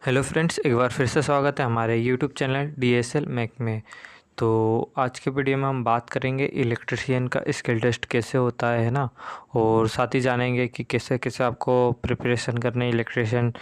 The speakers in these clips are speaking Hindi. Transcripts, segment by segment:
हेलो फ्रेंड्स, एक बार फिर से स्वागत है हमारे यूट्यूब चैनल DSL मैक में। तो आज के वीडियो में हम बात करेंगे इलेक्ट्रिशियन का स्किल टेस्ट कैसे होता है ना। और साथ ही जानेंगे कि कैसे कैसे आपको प्रिपरेशन करनी है इलेक्ट्रिशियन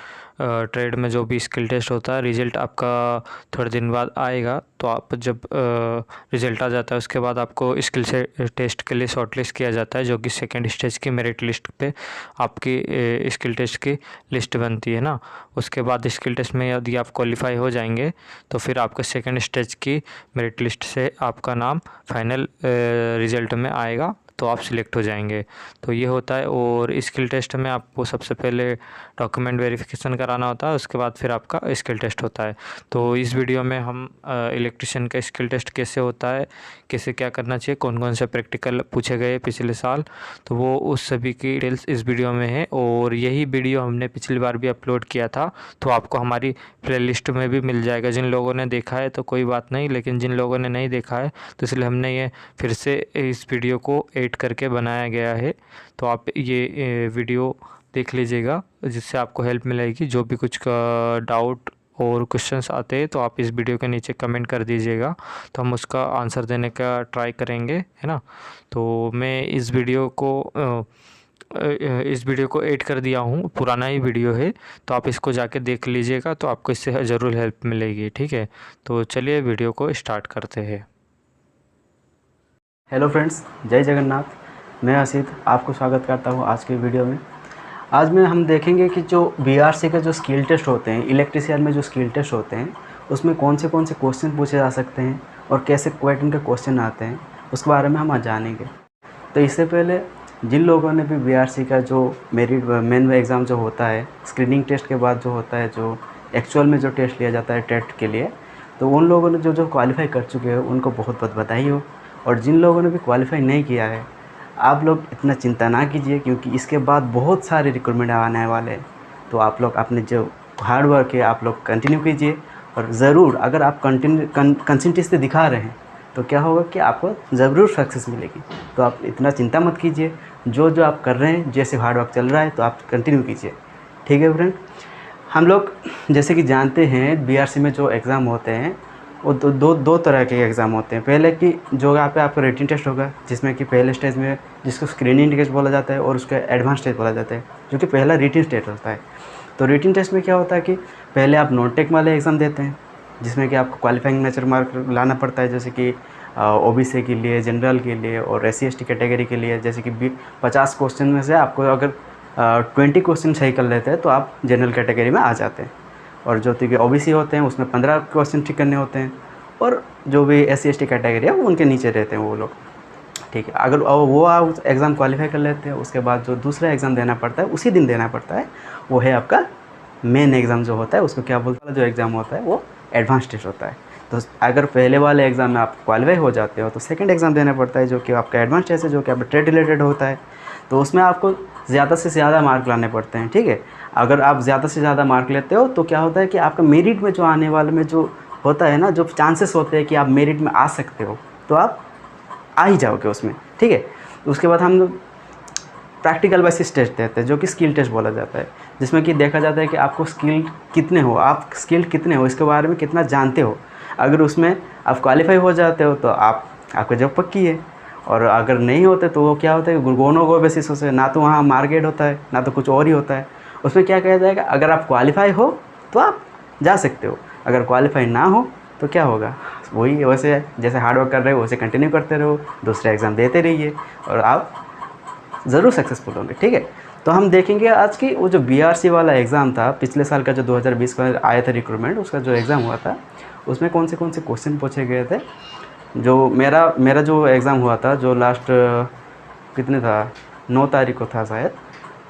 ट्रेड में। जो भी स्किल टेस्ट होता है रिज़ल्ट आपका थोड़े दिन बाद आएगा। तो आप जब रिज़ल्ट आ जाता है उसके बाद आपको स्किल से टेस्ट के लिए शॉर्टलिस्ट किया जाता है, जो कि सेकेंड स्टेज की मेरिट लिस्ट पे आपकी स्किल टेस्ट की लिस्ट बनती है ना। उसके बाद स्किल टेस्ट में यदि आप क्वालिफाई हो जाएंगे तो फिर आपका सेकेंड स्टेज की मेरिट लिस्ट से आपका नाम फाइनल रिज़ल्ट में आएगा, तो आप सिलेक्ट हो जाएंगे। तो ये होता है। और स्किल टेस्ट में आपको सबसे पहले डॉक्यूमेंट वेरिफिकेशन कराना होता है, उसके बाद फिर आपका स्किल टेस्ट होता है। तो इस वीडियो में हम इलेक्ट्रिशियन का स्किल टेस्ट कैसे होता है, कैसे क्या करना चाहिए, कौन कौन से प्रैक्टिकल पूछे गए पिछले साल, तो वो उस सभी की डिटेल्स इस वीडियो में है। और यही वीडियो हमने पिछली बार भी अपलोड किया था, तो आपको हमारी प्लेलिस्ट में भी मिल जाएगा। जिन लोगों ने देखा है तो कोई बात नहीं, लेकिन जिन लोगों ने नहीं देखा है तो इसलिए हमने ये फिर से इस वीडियो को एड करके बनाया गया है। तो आप ये वीडियो देख लीजिएगा, जिससे आपको हेल्प मिलेगी। जो भी कुछ डाउट और क्वेश्चंस आते हैं तो आप इस वीडियो के नीचे कमेंट कर दीजिएगा, तो हम उसका आंसर देने का ट्राई करेंगे, है ना। तो मैं इस वीडियो को ऐड कर दिया हूँ, पुराना ही वीडियो है, तो आप इसको जाके देख लीजिएगा, तो आपको इससे ज़रूर हेल्प मिलेगी। ठीक है, तो चलिए वीडियो को स्टार्ट करते हैं। हेलो फ्रेंड्स, जय जगन्नाथ। मैं असित आपको स्वागत करता हूँ आज के वीडियो में। आज में हम देखेंगे कि जो बीआरसी के जो स्किल टेस्ट होते हैं, इलेक्ट्रिशियन में जो स्किल टेस्ट होते हैं, उसमें कौन से क्वेश्चन पूछे जा सकते हैं और कैसे पैटर्न के क्वेश्चन आते हैं, उसके बारे में हम आज जानेंगे। तो इससे पहले जिन लोगों ने भी बीआरसी का जो मेरिट मेन एग्ज़ाम जो होता है, स्क्रीनिंग टेस्ट के बाद जो होता है, जो एक्चुअल में जो टेस्ट लिया जाता है टेट के लिए, तो उन लोगों ने जो क्वालिफाई कर चुके हैं उनको बहुत बहुत बधाई हो। और जिन लोगों ने भी क्वालिफाई नहीं किया है, आप लोग इतना चिंता ना कीजिए, क्योंकि इसके बाद बहुत सारे रिक्रूटमेंट आने वाले हैं। तो आप लोग अपने जो हार्ड वर्क है आप लोग कंटिन्यू कीजिए। और ज़रूर अगर आप कंसिस्टेंसी दिखा रहे हैं तो क्या होगा कि आपको ज़रूर सक्सेस मिलेगी। तो आप इतना चिंता मत कीजिए, जो जो आप कर रहे हैं, जैसे हार्ड वर्क चल रहा है तो आप कंटिन्यू कीजिए। ठीक है फ्रेंड, हम लोग जैसे कि जानते हैं बीआरसी में जो एग्ज़ाम होते हैं वो दो तरह के एग्ज़ाम होते हैं। पहले कि जो यहाँ पे आपका रिटन टेस्ट होगा, जिसमें कि पहले स्टेज में जिसको स्क्रीनिंग टेस्ट बोला जाता है और उसका एडवांस टेस्ट बोला जाता है, जो कि पहला रिटन टेस्ट होता है। तो रिटन टेस्ट में क्या होता है कि पहले आप नॉन टेक वाले एग्ज़ाम देते हैं, जिसमें कि आपको क्वालिफाइंग नेचर मार्क लाना पड़ता है, जैसे कि ओबीसी के लिए, जनरल के लिए और SC/ST कैटेगरी के लिए। जैसे कि 50 क्वेश्चन में से आपको अगर 20 क्वेश्चन सही कर लेते हैं तो आप जनरल कैटेगरी में आ जाते हैं। और जो कि ओबीसी होते हैं उसमें 15 क्वेश्चन ठीक करने होते हैं, और जो भी SC/ST कैटेगरी है वो उनके नीचे रहते हैं वो लोग। ठीक है, अगर वो आप एग्ज़ाम क्वालिफाई कर लेते हैं, उसके बाद जो दूसरा एग्ज़ाम देना पड़ता है, उसी दिन देना पड़ता है, वो है आपका मेन एग्ज़ाम जो होता है, उसको क्या बोलते हैं, जो एग्ज़ाम होता है वो एडवांस टेस्ट होता है। तो अगर पहले वाले एग्ज़ाम में आप क्वालिफाई हो जाते हो तो सेकंड एग्ज़ाम देना पड़ता है, जो कि आपका एडवांस टेस्ट है, जो कि आपका ट्रेड रिलेटेड होता है। तो उसमें आपको ज़्यादा से ज़्यादा मार्क लाने पड़ते हैं। ठीक है, अगर आप ज़्यादा से ज़्यादा मार्क लेते हो तो क्या होता है कि आपका मेरिट में जो आने वाले में जो होता है ना, जो चांसेस होते हैं कि आप मेरिट में आ सकते हो, तो आप आ ही जाओगे उसमें। ठीक है, उसके बाद हम प्रैक्टिकल बेसिस टेस्ट देते हैं, जो कि स्किल टेस्ट बोला जाता है, जिसमें कि देखा जाता है कि आपको स्किल कितने हो, आप स्किल कितने हो, इसके बारे में कितना जानते हो। अगर उसमें आप क्वालिफाई हो जाते हो तो आपकी जॉब पक्की है। और अगर नहीं होते तो वो क्या होता है, गुणों को बेसिस से, ना तो वहाँ मार्केट होता है ना तो कुछ और ही होता है। उसमें क्या कहा जाएगा, अगर आप क्वालिफाई हो तो आप जा सकते हो, अगर क्वालिफाई ना हो तो क्या होगा, वही वैसे जैसे हार्ड वर्क कर रहे हो वैसे कंटिन्यू करते रहो, दूसरे एग्ज़ाम देते रहिए और आप ज़रूर सक्सेसफुल होंगे। ठीक है, तो हम देखेंगे आज की वो जो बीआरसी वाला एग्ज़ाम था, पिछले साल का जो 2020 का आया था रिक्रूटमेंट, उसका जो एग्ज़ाम हुआ था, उसमें कौन से क्वेश्चन पूछे गए थे। जो मेरा जो एग्ज़ाम हुआ था, जो लास्ट कितने था, 9 तारीख को था शायद।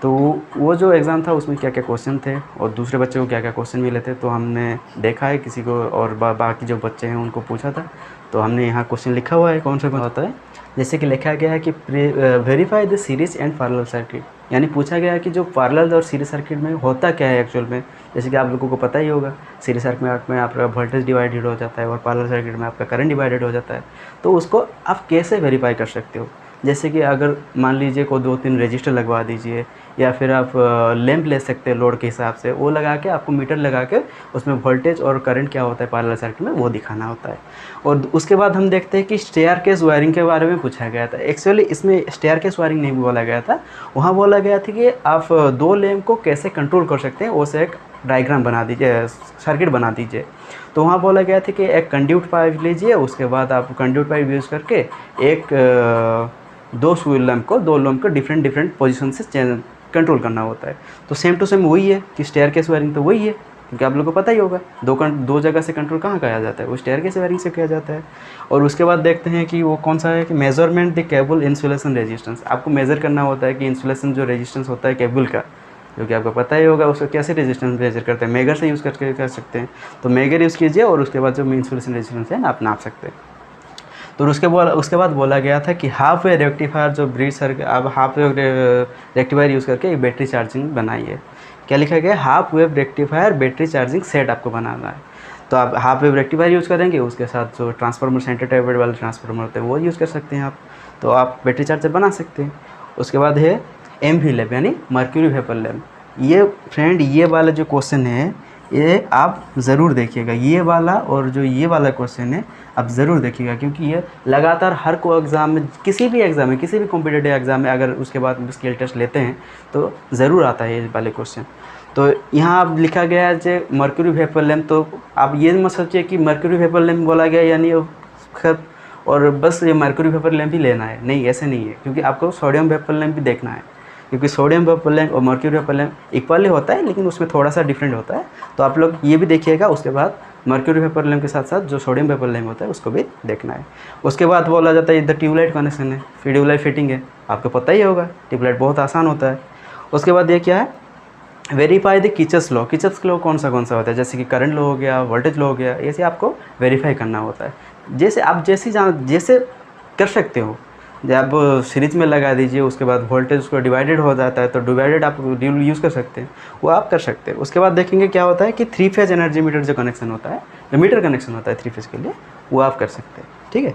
तो वो जो एग्ज़ाम था उसमें क्या क्या क्वेश्चन थे और दूसरे बच्चे को क्या क्या क्वेश्चन मिले थे, तो हमने देखा है किसी को, और बाकी जो बच्चे हैं उनको पूछा था। तो हमने यहाँ क्वेश्चन लिखा हुआ है कौन सा होता है। जैसे कि लिखा गया है कि verify the series and parallel circuit, यानी पूछा गया है कि जो पैरेलल और सीरीज सर्किट में होता क्या है एक्चुअल में। जैसे कि आप लोगों को पता ही होगा, सीरीज सर्किट में आपका वोल्टेज डिवाइडेड हो जाता है और पैरेलल सर्किट में आपका करंट डिवाइडेड हो जाता है। तो उसको आप कैसे वेरीफाई कर सकते हो। जैसे कि अगर मान लीजिए को 2-3 रजिस्टर लगवा दीजिए, या फिर आप लैंप ले सकते हैं लोड के हिसाब से, वो लगा के आपको मीटर लगा के उसमें वोल्टेज और करंट क्या होता है पैरेलल सर्किट में वो दिखाना होता है। और उसके बाद हम देखते हैं कि स्टेयरकेस वायरिंग के बारे में पूछा गया था। एक्चुअली इसमें स्टेयरकेस वायरिंग नहीं बोला गया था, वहाँ बोला गया था कि आप 2 लैंप को कैसे कंट्रोल कर सकते हैं, उसे एक डायग्राम बना दीजिए, सर्किट बना दीजिए। तो वहाँ बोला गया था कि एक कंड्यूट पाइप लीजिए, उसके बाद आप कंड्यूट पाइप यूज़ करके एक 2 लैंप को डिफरेंट पोजीशन से कंट्रोल करना होता है। तो सेम टू सेम वही है कि स्टेयरकेस वायरिंग तो वही है, क्योंकि आप लोगों को पता ही होगा 2 जगह से कंट्रोल कहाँ किया जाता है, वो स्टेयरकेस वायरिंग से किया जाता है। और उसके बाद देखते हैं कि वो कौन सा है कि measurement the cable insulation resistance. आपको मेज़र करना होता है कि इंसुलेशन जो रेजिस्टेंस होता है केबल का, क्योंकि आपको पता ही होगा उसको कैसे रेजिस्टेंस मेजर करते हैं, मेगर से यूज़ करके कर सकते हैं। तो मेगर यूज़ कीजिए और उसके बाद जो इंसुलेशन रेजिस्टेंस है आप नाप सकते हैं। तो उसके बाद बोला गया था कि हाफ वे रेक्टिफायर जो ब्रिज सर्किट, आप हाफ वेव रेक्टिफायर यूज़ करके एक बैटरी चार्जिंग बनाइए। क्या लिखा गया? Half wave rectifier battery charging set आपको बनाना है। तो आप हाफ वेव रेक्टिफायर यूज़ करेंगे, उसके साथ जो ट्रांसफार्मर सेंटर टाइप वाले ट्रांसफार्मर होते हैं वो यूज़ कर सकते हैं आप, तो आप बैटरी चार्जर बना सकते हैं। उसके बाद है MV लैम्प यानी मर्क्यूरी वेपर लैम्प। ये फ्रेंड ये वाला जो क्वेश्चन है ये आप ज़रूर देखिएगा, ये वाला और जो ये वाला क्वेश्चन है आप ज़रूर देखिएगा, क्योंकि ये लगातार हर को एग्ज़ाम में, किसी भी कॉम्पिटिटिव एग्ज़ाम में अगर उसके बाद स्किल टेस्ट लेते हैं तो ज़रूर आता है ये वाले क्वेश्चन। तो यहाँ आप लिखा गया है जो मर्क्यूरी वेपर लैम्प, तो आप ये मत सोचिए कि मर्क्यूरी वेपर लैम्प बोला गया यानी और बस ये मर्क्यूरी वेपर लैम्प ही लेना है, नहीं ऐसे नहीं है, क्योंकि आपको सोडियम वेपर लैम्प भी देखना है, क्योंकि सोडियम वेपर लैम्प और मर्क्यूरी वेपर लैम्प इक्वली होता है लेकिन उसमें थोड़ा सा डिफरेंट होता है। तो आप लोग ये भी देखिएगा। उसके बाद मर्क्यूरी वेपर लैम्प के साथ साथ जो सोडियम वेपर लैम्प होता है उसको भी देखना है। उसके बाद बोला जाता है इधर ट्यूबलाइट कनेक्शन है, फिर ट्यूबलाइट फिटिंग है, आपको पता ही होगा ट्यूबलाइट बहुत आसान होता है। उसके बाद ये क्या है? Verify the Kirchhoff's law. Kirchhoff's law कौन सा होता है? जैसे कि करंट लॉ हो गया, वोल्टेज लॉ हो गया, ऐसे आपको वेरीफाई करना होता है। जैसे आप जैसे कर सकते हो, जब सीरीज में लगा दीजिए, उसके बाद वोल्टेज उसको डिवाइडेड हो जाता है तो डिवाइडेड आप यूज़ कर सकते हैं, वो आप कर सकते हैं। उसके बाद देखेंगे क्या होता है कि 3 फेज एनर्जी मीटर जो कनेक्शन होता है, जो मीटर कनेक्शन होता है 3 फेज के लिए, वो आप कर सकते हैं। ठीक है।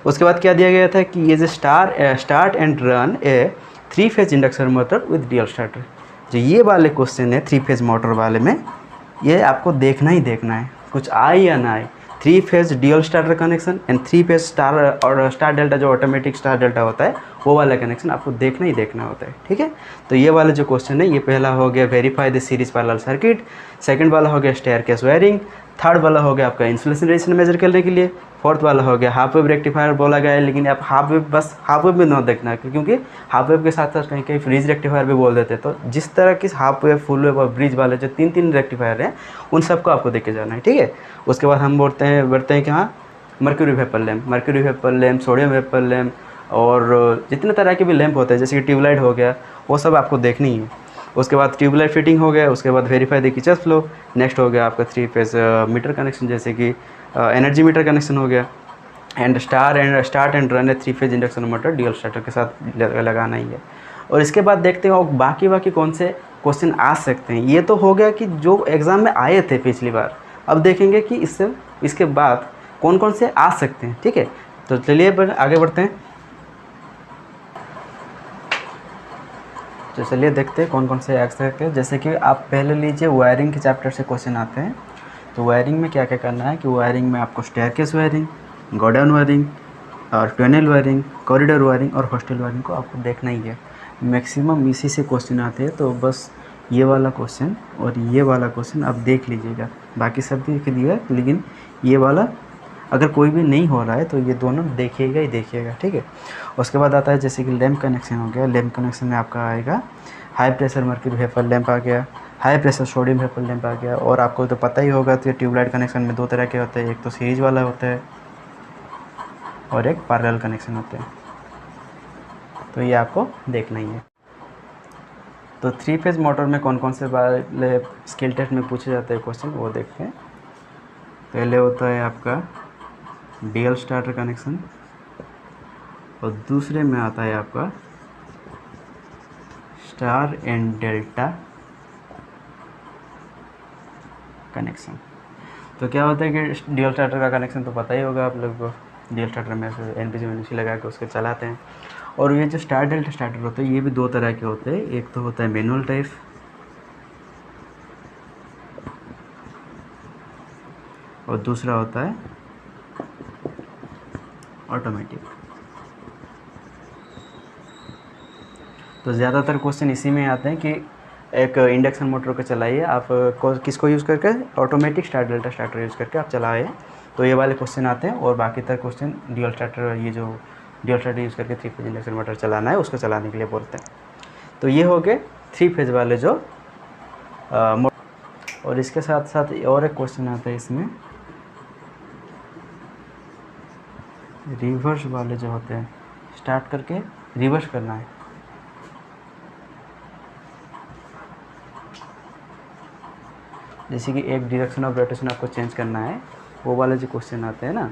उसके बाद क्या दिया गया था कि ये जो start and run A 3 phase induction motor with DL starter. जो ये वाले क्वेश्चन है 3 फेज मोटर वाले में, ये आपको देखना ही देखना है, कुछ आए या ना आए। 3 phase DL starter connection and 3 phase star और स्टार डेल्टा, जो ऑटोमेटिक स्टार डेल्टा होता है, वो वाला कनेक्शन आपको देखना ही देखना होता है। ठीक है। तो ये वाला जो क्वेश्चन है, ये पहला हो गया verify the series parallel circuit, second वाला हो गया स्टेयरकेस वायरिंग, थर्ड वाला हो गया आपका इंसुलेशन रेजिस्टेंस मेजर करने के लिए, फोर्थ वाला हो गया हाफ वेव रेक्टिफायर बोला गया है, लेकिन आप हाफ वेव में ना देखना, क्योंकि हाफ वेव के साथ साथ कहीं कहीं ब्रिज रेक्टिफायर भी बोल देते हैं। तो जिस तरह की हाफ वेव, फुल वेव और ब्रिज वाले जो 3 रेक्टिफायर हैं, उन सबको आपको देख के जाना है। ठीक है। उसके बाद हम बढ़ते हैं कि हाँ, mercury vapour lamp, sodium vapour lamp और जितने तरह के भी लैम्प होते हैं, जैसे कि ट्यूबलाइट हो गया, वो सब आपको देखनी है। उसके बाद ट्यूबलाइट फिटिंग हो गया, उसके बाद verify the Kirchhoff's law, next हो गया आपका 3 फेज मीटर कनेक्शन, जैसे कि एनर्जी मीटर कनेक्शन हो गया, and start and run 3 phase induction motor DL starter के साथ लगाना ही है। और इसके बाद देखते हैं और बाकी कौन से क्वेश्चन आ सकते हैं। ये तो हो गया कि जो एग्ज़ाम में आए थे पिछली बार, अब देखेंगे कि इसके बाद कौन कौन से आ सकते हैं। ठीक है। तो चलिए आगे बढ़ते हैं। तो चलिए देखते हैं कौन कौन से आ सकते हैं। जैसे कि आप पहले लीजिए, वायरिंग के चैप्टर से क्वेश्चन आते हैं। तो वायरिंग में क्या क्या करना है कि वायरिंग में आपको स्टेयरकेस वायरिंग, गोडाउन वायरिंग और टनल वायरिंग, कॉरिडोर वायरिंग और हॉस्टल वायरिंग को आपको देखना ही है। मैक्सिमम इसी से क्वेश्चन आते हैं, तो बस ये वाला क्वेश्चन और ये वाला क्वेश्चन आप देख लीजिएगा। बाकी सब देख दिया, लेकिन ये वाला अगर कोई भी नहीं हो रहा है तो ये दोनों देखिएगा ही देखिएगा। ठीक है। उसके बाद आता है जैसे कि लैंप कनेक्शन हो गया। लैंप कनेक्शन में आपका आएगा high pressure mercury vapour lamp आ गया, high pressure sodium vapour lamp आ गया। और आपको तो पता ही होगा तो ट्यूबलाइट कनेक्शन में 2 तरह के होते हैं, एक तो सीरीज वाला होता है और एक पैरेलल कनेक्शन होते हैं। तो ये आपको देखना ही है। तो 3 फेज मोटर में कौन कौन से वाले स्किल टेस्ट में पूछे जाते हैं क्वेश्चन, वो देखते हैं। पहले होता है आपका डीएल स्टार्टर कनेक्शन और दूसरे में आता है आपका स्टार एंड डेल्टा कनेक्शन। तो क्या होता है कि डीएल स्टार्टर का कनेक्शन तो पता ही होगा आप लोग को। डीएल स्टार्टर में से एनपीसी लगा के उसके चलाते हैं। और ये जो स्टार डेल्टा स्टार्टर होते हैं ये भी दो तरह के होते हैं, एक तो होता है मैनुअल टाइप और दूसरा होता है ऑटोमेटिक। तो ज़्यादातर क्वेश्चन इसी में आते हैं कि एक इंडक्शन मोटर को चलाइए आप किसको यूज़ करके, automatic star delta starter use करके आप चलाए, तो ये वाले क्वेश्चन आते हैं। और बाकी तर क्वेश्चन ड्यूल स्टार्टर, ये जो ड्यूल स्टार्टर यूज़ करके 3 फेज इंडक्शन मोटर चलाना है उसको चलाने के लिए बोलते हैं। तो ये हो गए 3 फेज वाले जो और इसके साथ साथ और एक क्वेश्चन आता है इसमें, रिवर्स वाले जो होते हैं, स्टार्ट करके रिवर्स करना है। जैसे कि एक डायरेक्शन ऑफ रोटेशन आपको चेंज करना है, वो वाले जो क्वेश्चन आते हैं ना,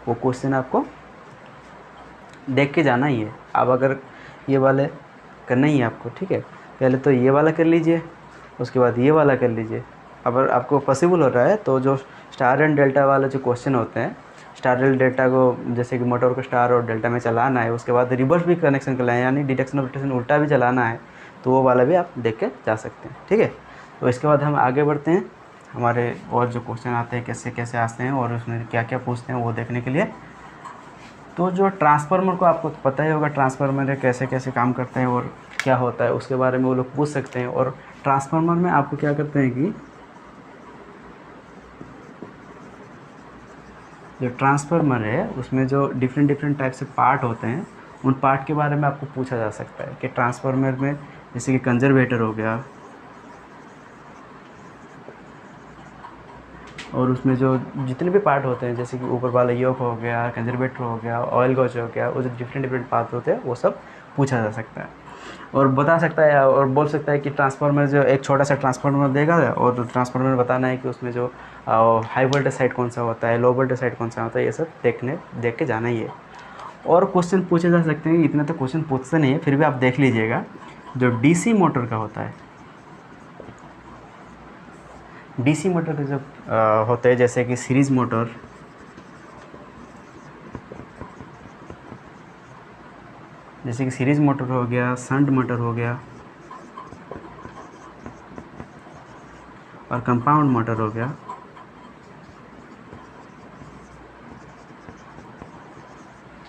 वो क्वेश्चन आपको देख के जाना ही है। अब अगर ये वाले करना ही है आपको, ठीक है, पहले तो ये वाला कर लीजिए, उसके बाद ये वाला कर लीजिए। अगर आपको पॉसिबल हो रहा है तो जो स्टार एंड डेल्टा वाले जो क्वेश्चन होते हैं, स्टार एंड डेल्टा को जैसे कि मोटर को स्टार और डेल्टा में चलाना है, उसके बाद रिवर्स भी कनेक्शन करना है, यानी डिडक्शन ऑफ रोटेशन उल्टा भी चलाना है, तो वो वाला भी आप देख के जा सकते हैं, ठीक है। तो इसके बाद हम आगे बढ़ते हैं, हमारे और जो क्वेश्चन आते हैं कैसे कैसे आते हैं और उसमें क्या क्या पूछते हैं वो देखने के लिए। तो जो ट्रांसफार्मर को आपको तो पता ही होगा, ट्रांसफार्मर कैसे कैसे काम करते हैं और क्या होता है, उसके बारे में वो लोग पूछ सकते हैं। और ट्रांसफार्मर में आपको क्या करते हैं कि जो ट्रांसफार्मर है उसमें जो डिफरेंट टाइप से पार्ट होते हैं, उन पार्ट के बारे में आपको पूछा जा सकता है कि ट्रांसफार्मर में जैसे कि कंजर्वेटर हो गया, और उसमें जो जितने भी पार्ट होते हैं जैसे कि ऊपर वाला योक हो गया, कंजर्वेटर हो गया, ऑयल गॉज हो गया, वो जो डिफरेंट पार्ट होते हैं वो सब पूछा जा सकता है। और बता सकता है और बोल सकता है कि ट्रांसफार्मर जो एक छोटा सा ट्रांसफार्मर देगा और ट्रांसफार्मर बताना है कि उसमें जो हाई वोल्टेज साइड कौन सा होता है, लो वोल्टेज साइड कौन सा होता है, ये सब देख के जाना ही है। और क्वेश्चन पूछे जा सकते हैं, इतने तो क्वेश्चन पूछते नहीं है, फिर भी आप देख लीजिएगा। जो डीसी मोटर का होता है, डीसी मोटर के जो होते हैं जैसे कि सीरीज़ मोटर, जैसे कि सीरीज़ मोटर हो गया, शंट मोटर हो गया और कंपाउंड मोटर हो गया।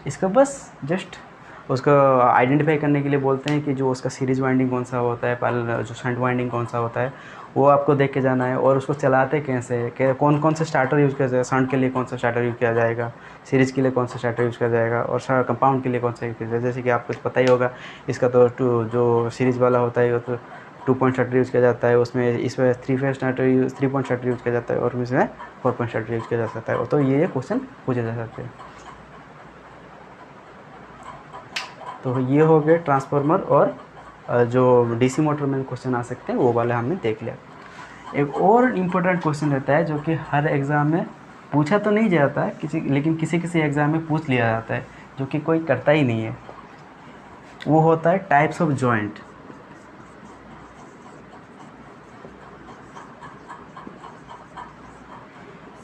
इसका बस जस्ट उसको आइडेंटिफाई करने के लिए बोलते हैं कि जो उसका सीरीज़ वाइंडिंग कौन सा होता है, पहले जो शंट वाइंडिंग कौन सा होता है, वो आपको देख के जाना है। और उसको चलाते कैसे, कौन कौन से स्टार्टर यूज़ किया जाएगा, शंट के लिए कौन सा स्टार्टर यूज़ किया जाएगा, सीरीज़ के लिए कौन सा स्टार्टर यूज़ किया जाएगा, और कंपाउंड के लिए कौन सा यूज़ किया जाएगा। जैसे कि आपको पता ही होगा, इसका तो जो सीरीज़ वाला होता है वो तो 2 पॉइंट स्टार्टर यूज़ किया जाता है, उसमें इसमें 3 पॉइंट स्टार्टर यूज़ किया जाता है, और इसमें 4 पॉइंट स्टार्टर यूज़ किया जा सकता है। तो ये क्वेश्चन पूछे जा सकते हैं। तो ये हो गए ट्रांसफार्मर और जो डीसी मोटर में क्वेश्चन आ सकते हैं वो वाले हमने देख लिया। एक और इम्पोर्टेंट क्वेश्चन रहता है जो कि हर एग्ज़ाम में पूछा तो नहीं जाता है लेकिन किसी एग्ज़ाम में पूछ लिया जाता है, जो कि कोई करता ही नहीं है। वो होता है टाइप्स ऑफ जॉइंट।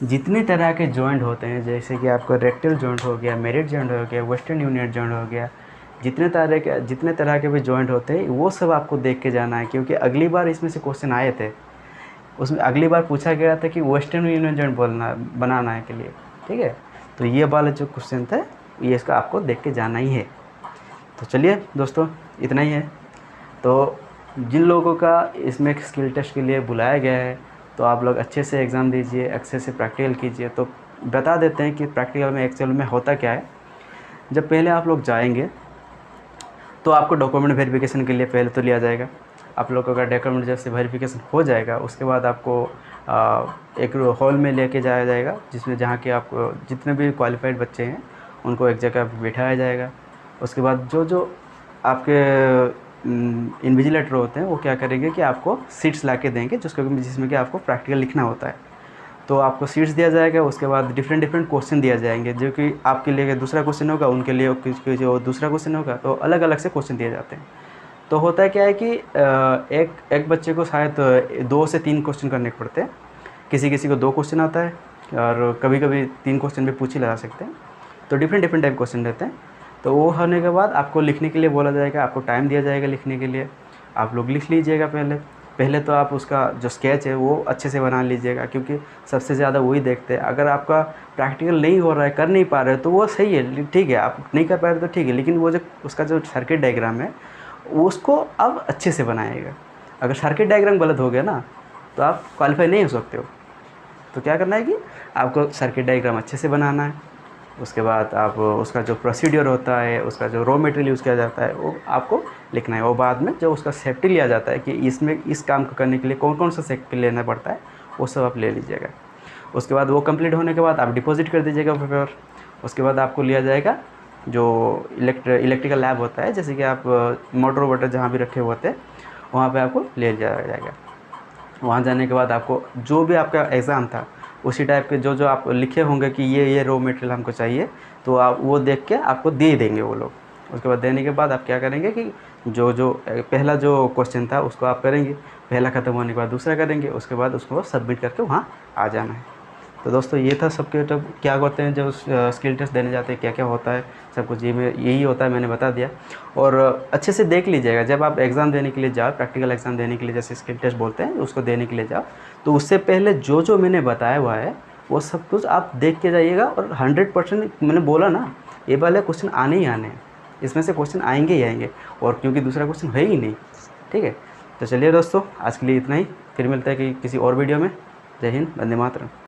जितने तरह के जॉइंट होते हैं, जैसे कि आपका रेक्टल जॉइंट हो गया, मेरिट जॉइंट हो गया, वेस्टर्न यूनिट जॉइंट हो गया, जितने तरह के भी जॉइंट होते हैं वो सब आपको देख के जाना है। क्योंकि अगली बार इसमें से क्वेश्चन आए थे, उसमें अगली बार पूछा गया था कि वेस्टर्न यूनिट जॉइंट बनाना है के लिए, ठीक है। तो ये वाला जो क्वेश्चन था ये इसका आपको देख के जाना ही है। तो चलिए दोस्तों, इतना ही है। तो जिन लोगों का इसमें स्किल टेस्ट के लिए बुलाया गया है, तो आप लोग अच्छे से एग्ज़ाम दीजिए, अच्छे से प्रैक्टिकल कीजिए। तो बता देते हैं कि प्रैक्टिकल में एक्चुअल में होता क्या है। जब पहले आप लोग जाएंगे तो आपको डॉक्यूमेंट वेरिफिकेशन के लिए पहले तो लिया जाएगा। आप लोगों का डॉक्यूमेंट जब से वेरिफिकेशन हो जाएगा उसके बाद आपको एक हॉल में लेके जाया जाएगा, जिसमें जहाँ के आपको जितने भी क्वालिफाइड बच्चे हैं उनको एक जगह पर बिठाया जाएगा। उसके बाद जो आपके इन्विजिलेटर होते हैं वो क्या करेंगे कि आपको सीट्स ला के देंगे जिसमें कि आपको प्रैक्टिकल लिखना होता है। तो आपको सीट्स दिया जाएगा, उसके बाद डिफरेंट क्वेश्चन दिया जाएंगे, जो कि आपके लिए दूसरा क्वेश्चन होगा, उनके लिए जो दूसरा क्वेश्चन होगा, तो अलग अलग से क्वेश्चन दिए जाते हैं। तो होता है क्या है कि एक बच्चे को शायद 2 से 3 क्वेश्चन करने पड़ते हैं। किसी को 2 क्वेश्चन आता है और कभी कभी 3 क्वेश्चन भी पूछ ही लगा सकते हैं। तो डिफरेंट टाइप क्वेश्चन रहते हैं। तो वो होने के बाद आपको लिखने के लिए बोला जाएगा, आपको टाइम दिया जाएगा लिखने के लिए। आप लोग लिख लीजिएगा पहले तो आप उसका जो स्केच है वो अच्छे से बना लीजिएगा, क्योंकि सबसे ज़्यादा वही देखते हैं। अगर आपका प्रैक्टिकल नहीं हो रहा है, कर नहीं पा रहे हो, तो वो सही है, ठीक है, आप नहीं कर पा रहे तो ठीक है, लेकिन वो जो उसका जो सर्किट डायग्राम है उसको आप अच्छे से बनाइएगा। अगर सर्किट डायग्राम गलत हो गया ना तो आप क्वालिफाई नहीं हो सकते हो। तो क्या करना है कि आपको सर्किट डायग्राम अच्छे से बनाना है। उसके बाद आप उसका जो प्रोसीड्यूर होता है, उसका जो रॉ मटेरियल यूज़ किया जाता है वो आपको लिखना है। वो बाद में जो उसका सेफ्टी लिया जाता है कि इसमें इस काम को करने के लिए कौन कौन सा सेफ्टी लेना पड़ता है, वो सब आप ले लीजिएगा। उसके बाद वो कंप्लीट होने के बाद आप डिपॉजिट कर दीजिएगा पेपर। उसके बाद आपको लिया जाएगा जो इलेक्ट्रिकल लैब होता है, जैसे कि आप मोटर वोटर जहाँ भी रखे हुए होते हैं वहाँ पर आपको ले जाया जाएगा। वहाँ जाने के बाद आपको जो भी आपका एग्ज़ाम था उसी टाइप के जो आप लिखे होंगे कि ये रॉ मटेरियल हमको चाहिए, तो आप वो देख के आपको दे देंगे वो लोग। उसके बाद देने के बाद आप क्या करेंगे कि जो पहला जो क्वेश्चन था उसको आप करेंगे, पहला ख़त्म होने के बाद दूसरा करेंगे, उसके बाद उसको सबमिट करके वहाँ आ जाना है। तो दोस्तों ये था सबके तो क्या करते हैं जब स्किल टेस्ट देने जाते हैं, क्या क्या होता है सब कुछ, यही होता है, मैंने बता दिया। और अच्छे से देख लीजिएगा जब आप एग्ज़ाम देने के लिए जाओ, प्रैक्टिकल एग्ज़ाम देने के लिए, जैसे स्किल टेस्ट बोलते हैं उसको देने के लिए जाओ, तो उससे पहले जो मैंने बताया हुआ है वो सब कुछ आप देख के जाइएगा। और 100% मैंने बोला ना, ये वाले क्वेश्चन आने ही आने हैं, इसमें से क्वेश्चन आएंगे ही आएंगे, और क्योंकि दूसरा क्वेश्चन है ही नहीं। ठीक है, तो चलिए दोस्तों आज के लिए इतना ही, फिर मिलता है कि किसी और वीडियो में। जय हिंद, वंदे मातरम।